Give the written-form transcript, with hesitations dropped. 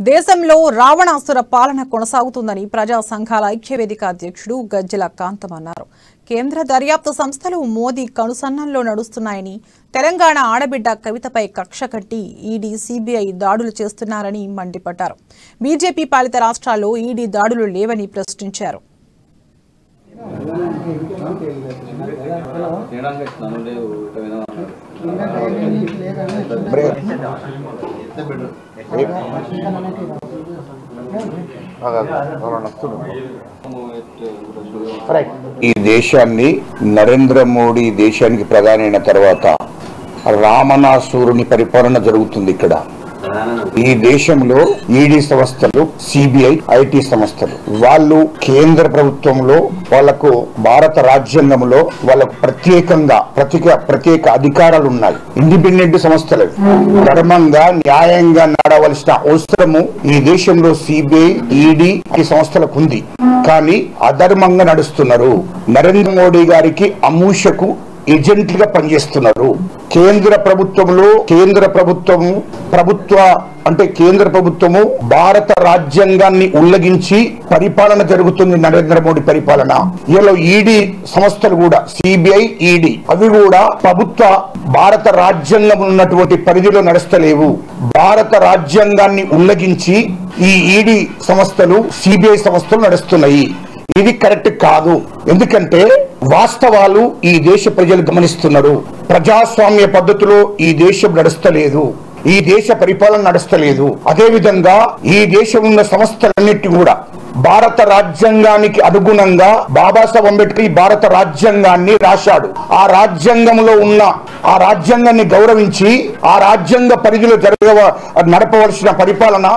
దేశంలో రావణాసుర పాలన కొనసాగుతుందని ప్రజా సంఘాల ఐక్యవేదిక అధ్యక్షుడు గజ్జల కాంతం అన్నారు. కేంద్ర దర్యాప్తు సంస్థలు మోదీ కనుసన్నల్లో నడుస్తున్నాయని, తెలంగాణ ఆడబిడ్డ కవితపై కక్ష కట్టి ఈడీ, సిబిఐ దాడులు చేస్తున్నారని మండిపడ్డారు. బీజేపీ పాలిత రాష్ట్రాల్లో ఈడీ దాడులు లేవని ప్రశ్నించారు. ఈ దేశాన్ని నరేంద్ర మోడీ దేశానికి ప్రధాని అయిన తర్వాత రావణాసురుని పరిపాలన జరుగుతుంది. ఇక్కడ ఈ దేశంలో ఈడీ సంస్థలు, సిబిఐ, ఐటీ సంస్థలు వాళ్ళు కేంద్ర ప్రభుత్వంలో వాళ్లకు భారత రాజ్యాంగంలో వాళ్ళకు ప్రత్యేక అధికారాలు ఉన్నాయి. ఇండిపెండెంట్ సంస్థలు ధర్మంగా న్యాయంగా నడవలసిన అవసరము ఈ దేశంలో సిబిఐ, ఈడీ ఈ సంస్థలకు ఉంది. కానీ అధర్మంగా నడుస్తున్నారు. నరేంద్ర మోడీ గారికి అమూషకు ఏజెంట్లుగా పనిచేస్తున్నారు. కేంద్ర ప్రభుత్వము భారత రాజ్యాంగాన్ని ఉల్లంఘించి పరిపాలన జరుగుతుంది. నరేంద్ర మోడీ పరిపాలన. ఇలా ఈడీ సంస్థలు కూడా, సిబిఐ, ఈడీ అవి కూడా భారత రాజ్యాంగం ఉన్నటువంటి పరిధిలో నడుస్తలేవు. భారత రాజ్యాంగాన్ని ఉల్లంఘించి ఈ ఈడీ సంస్థలు, సిబిఐ సంస్థలు నడుస్తున్నాయి. ఇది కరెక్ట్ కాదు. ఎందుకంటే వాస్తవాలు ఈ దేశ ప్రజలు గమనిస్తున్నారు. ప్రజాస్వామ్య పద్ధతిలో ఈ దేశం నడుస్తలేదు. ఈ దేశ పరిపాలన నడుస్తలేదు. అదే విధంగా ఈ దేశం ఉన్న సంస్థలన్నిటి కూడా భారత రాజ్యాంగానికి అనుగుణంగా బాబాసాహెబ్ అంబేద్కర్ భారత రాజ్యాంగాన్ని రాశాడు. ఆ రాజ్యాంగంలో ఉన్న ఆ రాజ్యాంగాన్ని గౌరవించి ఆ రాజ్యాంగ పరిధిలో నడపవలసిన పరిపాలన